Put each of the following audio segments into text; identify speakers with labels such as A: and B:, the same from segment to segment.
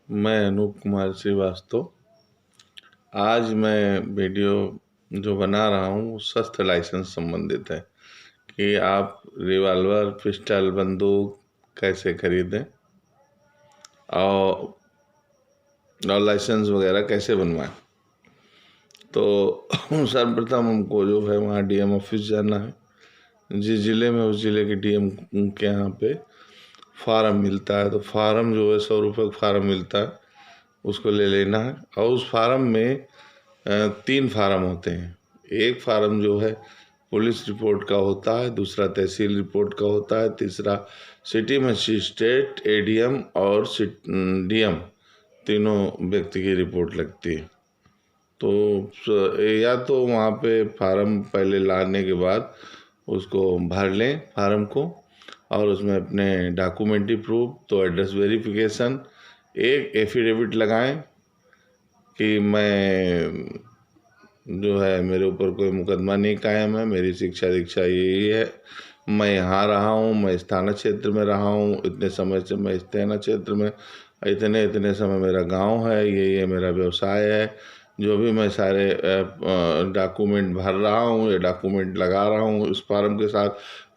A: मैं अनूप कुमार श्रीवास्तव। आज मैं वीडियो जो बना रहा हूँ वो शस्त्र लाइसेंस संबंधित है कि आप रिवॉल्वर, पिस्टल, बंदूक कैसे खरीदें और लाइसेंस वगैरह कैसे बनवाएं। तो सर्वप्रथम हमको जो है वहाँ डीएम ऑफिस जाना है। जिस ज़िले में उस ज़िले के डीएम के यहाँ पे फार्म मिलता है, तो फार्म जो है 100 रुपये का फार्म मिलता है, उसको ले लेना है। और उस फार्म में 3 फार्म होते हैं। एक फार्म जो है पुलिस रिपोर्ट का होता है, दूसरा तहसील रिपोर्ट का होता है, तीसरा सिटी मजिस्ट्रेट, एडीएम और डीएम तीनों व्यक्ति की रिपोर्ट लगती है। तो या तो वहाँ पे फार्म पहले लाने के बाद उसको भर लें फार्म को, और उसमें अपने डॉक्यूमेंट्री प्रूफ, तो एड्रेस वेरिफिकेशन, एक एफिडेविट लगाएं कि मैं जो है मेरे ऊपर कोई मुकदमा नहीं कायम है, मेरी शिक्षा दीक्षा यही है, मैं यहाँ रहा हूँ, मैं इस थाना क्षेत्र में रहा हूँ, इतने समय से मैं इस थाना क्षेत्र में, इतने इतने समय मेरा गांव है, ये मेरा व्यवसाय है। जो भी मैं सारे डॉक्यूमेंट भर रहा हूँ या डॉक्यूमेंट लगा रहा हूँ उस फार्म के साथ,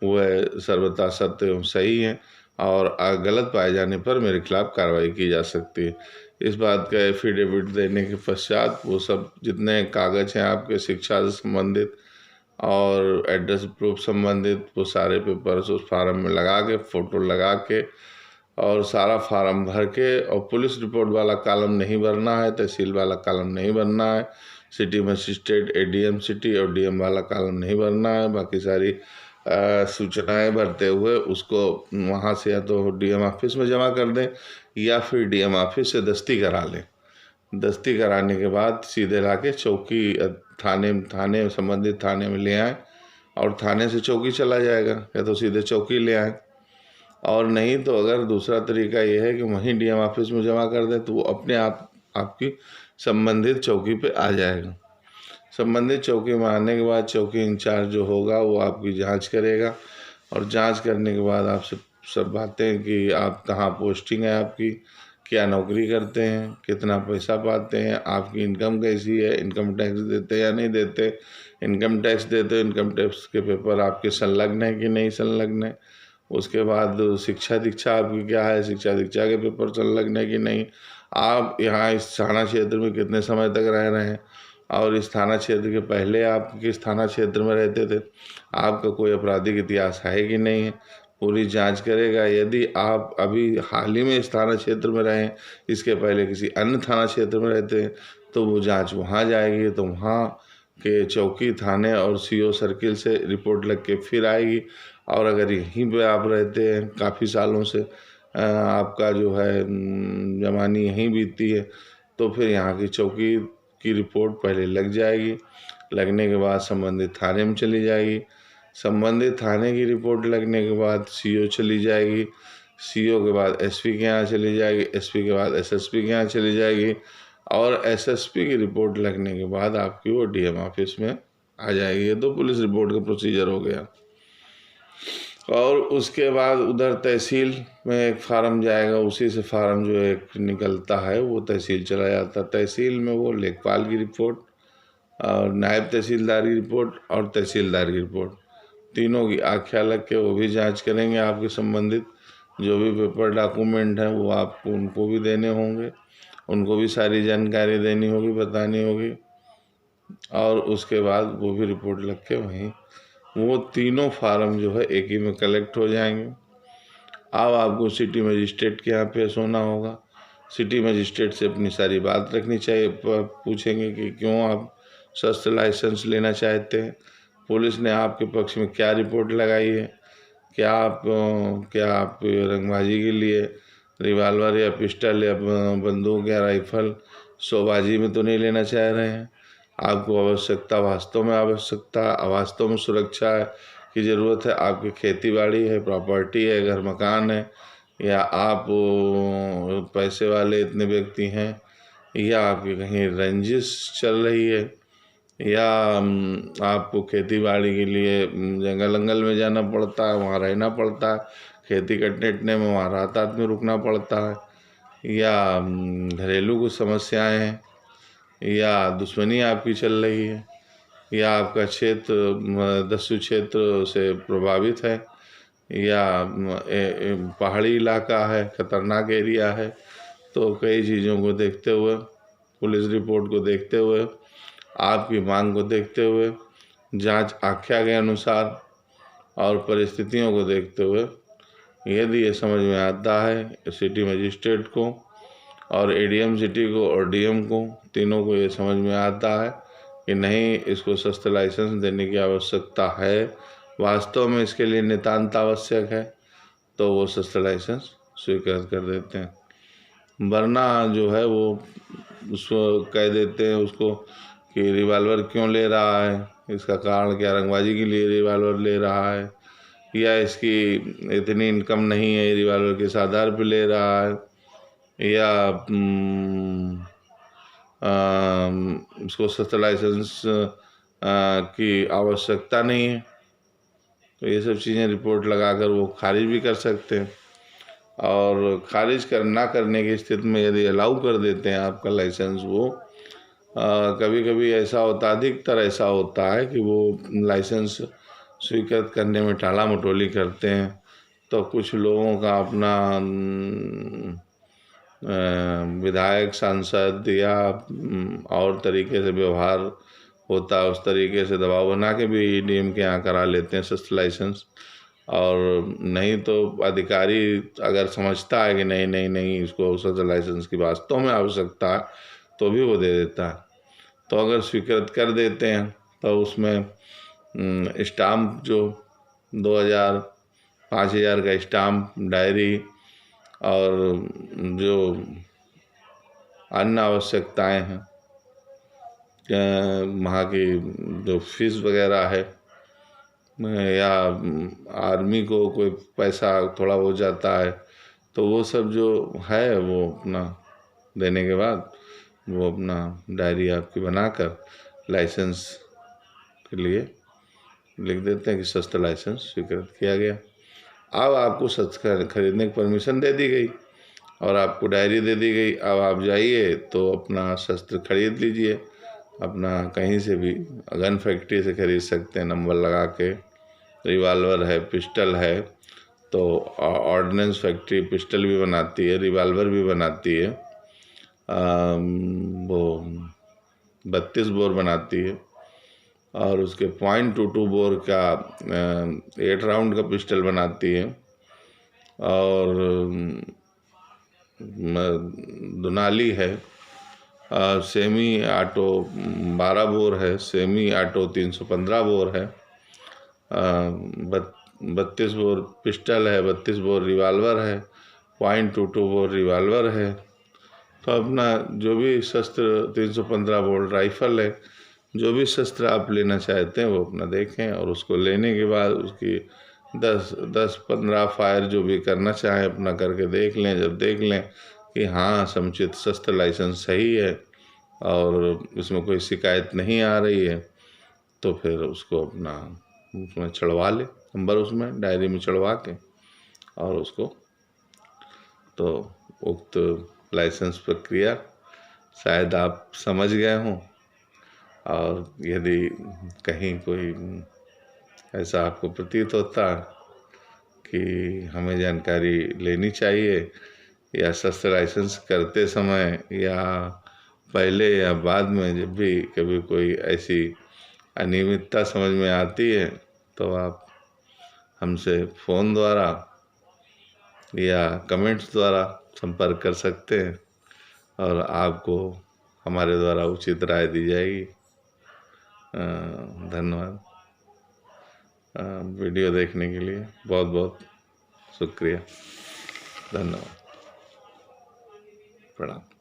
A: वह सर्वथा सत्य एवं सही है, और गलत पाए जाने पर मेरे खिलाफ कार्रवाई की जा सकती है। इस बात का एफिडेविट देने के पश्चात वो सब जितने कागज़ हैं आपके शिक्षा से संबंधित और एड्रेस प्रूफ संबंधित, वो सारे पेपर्स उस फार्म में लगा के, फ़ोटो लगा के और सारा फार्म भर के, और पुलिस रिपोर्ट वाला कॉलम नहीं भरना है, तहसील वाला कॉलम नहीं भरना है, सिटी मजिस्ट्रेट, एडीएम सिटी और डीएम वाला कॉलम नहीं भरना है। बाकी सारी सूचनाएं भरते हुए उसको वहाँ से या तो डीएम ऑफिस में जमा कर दें या फिर डीएम ऑफिस से दस्ती करा लें। दस्ती कराने के बाद सीधे लाके चौकी थाने संबंधित थाने में ले आएँ, और थाने से चौकी चला जाएगा, या तो सीधे चौकी ले आएँ। और नहीं तो अगर दूसरा तरीका ये है कि वहीं डीएम ऑफिस में जमा कर दें, तो वो अपने आप आपकी संबंधित चौकी पे आ जाएगा। संबंधित चौकी में आने के बाद चौकी इंचार्ज जो होगा वो आपकी जांच करेगा, और जांच करने के बाद आपसे सब बातें कि आप कहाँ पोस्टिंग है आपकी, क्या नौकरी करते हैं, कितना पैसा पाते हैं, आपकी इनकम कैसी है, इनकम टैक्स देते या नहीं देते, इनकम टैक्स देते, इनकम टैक्स के पेपर आपके संलग्न है कि नहीं संलग्न है। उसके बाद शिक्षा दीक्षा आपकी क्या है, शिक्षा दीक्षा के पेपर संलग्न है कि नहीं, आप यहाँ इस थाना क्षेत्र में कितने समय तक रह रहे हैं, और इस थाना क्षेत्र के पहले आप किस थाना क्षेत्र में रहते थे, आपका कोई आपराधिक इतिहास है कि नहीं है, पूरी जांच करेगा। यदि आप अभी हाल ही में इस थाना क्षेत्र में रहें, इसके पहले किसी अन्य थाना क्षेत्र में रहते हैं, तो वो जांच वहाँ जाएगी, तो वहाँ के चौकी, थाने और सीओ सर्किल से रिपोर्ट लग के फिर आएगी। और अगर यहीं पे आप रहते हैं काफ़ी सालों से, आपका जो है जवानी यहीं बीती है, तो फिर यहाँ की चौकी की रिपोर्ट पहले लग जाएगी। लगने के बाद संबंधित थाने में चली जाएगी, संबंधित थाने की रिपोर्ट लगने के बाद सीओ चली जाएगी, सीओ के बाद एसपी के यहाँ चली जाएगी, एसपी के बाद एसएसपी के यहाँ चली जाएगी, और एसएसपी की रिपोर्ट लगने के बाद आपकी वो डीएम ऑफिस में आ जाएगी। ये तो पुलिस रिपोर्ट का प्रोसीजर हो गया। और उसके बाद उधर तहसील में एक फार्म जाएगा, उसी से फार्म जो एक निकलता है वो तहसील चला जाता है। तहसील में वो लेखपाल की रिपोर्ट और नायब तहसीलदार की रिपोर्ट और तहसीलदार की रिपोर्ट, तीनों की आख्या लग के वो भी जांच करेंगे। आपके संबंधित जो भी पेपर डॉक्यूमेंट हैं वो आपको उनको भी देने होंगे, उनको भी सारी जानकारी देनी होगी, बतानी होगी, और उसके बाद वो भी रिपोर्ट लग के वहीं वो तीनों फार्म जो है एक ही में कलेक्ट हो जाएंगे। अब आपको सिटी मजिस्ट्रेट के यहाँ पेश होना होगा। सिटी मजिस्ट्रेट से अपनी सारी बात रखनी चाहिए, पूछेंगे कि क्यों आप शस्त्र लाइसेंस लेना चाहते हैं, पुलिस ने आपके पक्ष में क्या रिपोर्ट लगाई है, क्या आप रंगबाजी के लिए रिवाल्वर या पिस्टल या बंदूक या राइफल शोबाजी में तो नहीं लेना चाह रहे हैं। आपको आवश्यकता वास्तव में सुरक्षा की ज़रूरत है, आपकी खेती बाड़ी है, प्रॉपर्टी है, घर मकान है, या आप पैसे वाले इतने व्यक्ति हैं, या आपकी कहीं रंजिश चल रही है, या आपको खेती बाड़ी के लिए जंगल अंगल में जाना पड़ता है, वहाँ रहना पड़ता है, खेती कटने में वहाँ रात में रुकना पड़ता है, या घरेलू कुछ समस्याएं हैं, या दुश्मनी आपकी चल रही है, या आपका क्षेत्र दस्यु क्षेत्र से प्रभावित है, या पहाड़ी इलाका है, खतरनाक एरिया है, तो कई चीज़ों को देखते हुए, पुलिस रिपोर्ट को देखते हुए, आपकी मांग को देखते हुए, जांच आख्या के अनुसार और परिस्थितियों को देखते हुए, यदि ये समझ में आता है सिटी मजिस्ट्रेट को और एडीएम सिटी को और डीएम को, तीनों को ये समझ में आता है कि नहीं, इसको शस्त्र लाइसेंस देने की आवश्यकता है, वास्तव में इसके लिए नितांत आवश्यक है, तो वो शस्त्र लाइसेंस स्वीकार कर देते हैं। वरना जो है वो उसको कह देते हैं उसको कि रिवाल्वर क्यों ले रहा है, इसका कारण क्या, रंगबाजी के लिए रिवाल्वर ले रहा है, या इसकी इतनी इनकम नहीं है, रिवाल्वर किस आधार पर ले रहा है, या उसको शस्त्र लाइसेंस की आवश्यकता नहीं है। तो ये सब चीज़ें रिपोर्ट लगाकर वो खारिज भी कर सकते हैं। और खारिज ना करने की स्थिति में यदि अलाउ कर देते हैं आपका लाइसेंस, वो कभी कभी ऐसा होता, अधिकतर ऐसा होता है कि वो लाइसेंस स्वीकृत करने में टाला मटोली करते हैं। तो कुछ लोगों का अपना विधायक, सांसद या और तरीके से व्यवहार होता है, उस तरीके से दबाव बना के भी डीएम के यहाँ करा लेते हैं शस्त्र लाइसेंस। और नहीं तो अधिकारी अगर समझता है कि नहीं नहीं नहीं, इसको शस्त्र लाइसेंस की वास्तव में आवश्यकता है, तो भी वो दे देता है। तो अगर स्वीकृत कर देते हैं तो उसमें स्टाम्प जो 2000 5000 का स्टाम्प, डायरी और जो अन्य आवश्यकताएं हैं, वहाँ की जो फीस वगैरह है, या आर्मी को कोई पैसा थोड़ा हो जाता है, तो वो सब जो है वो अपना देने के बाद वो अपना डायरी आपकी बनाकर लाइसेंस के लिए लिख देते हैं कि शस्त्र लाइसेंस स्वीकृत किया गया। अब आपको शस्त्र खरीदने की परमिशन दे दी गई और आपको डायरी दे दी गई। अब आप जाइए तो अपना शस्त्र खरीद लीजिए, अपना कहीं से भी, गन फैक्ट्री से खरीद सकते हैं, नंबर लगा के। रिवाल्वर है, पिस्टल है, तो ऑर्डिनेंस फैक्ट्री पिस्टल भी बनाती है, रिवाल्वर भी बनाती है, वो 32 बोर बनाती है, और उसके .22 बोर का 8 राउंड का पिस्टल बनाती है, और दुनाली है, सेमी ऑटो 12 बोर है, सेमी ऑटो 315 बोर है, 32 बोर पिस्टल है, 32 बोर रिवाल्वर है, .22 बोर रिवाल्वर है। तो अपना जो भी शस्त्र, 315 बोर राइफल है, जो भी शस्त्र आप लेना चाहते हैं वो अपना देखें, और उसको लेने के बाद उसकी 10-15 फायर जो भी करना चाहें अपना करके देख लें। जब देख लें कि हाँ समुचित शस्त्र लाइसेंस सही है और इसमें कोई शिकायत नहीं आ रही है, तो फिर उसको अपना उसमें चढ़वा ले, नंबर उसमें डायरी में चढ़वा के, और उसको तो उक्त लाइसेंस प्रक्रिया शायद आप समझ गए हों। और यदि कहीं कोई ऐसा आपको प्रतीत होता कि हमें जानकारी लेनी चाहिए, या शस्त्र लाइसेंस करते समय या पहले या बाद में, जब भी कभी कोई ऐसी अनियमितता समझ में आती है, तो आप हमसे फ़ोन द्वारा या कमेंट्स द्वारा संपर्क कर सकते हैं, और आपको हमारे द्वारा उचित राय दी जाएगी। धन्यवाद। वीडियो देखने के लिए बहुत बहुत शुक्रिया। धन्यवाद। प्रणाम।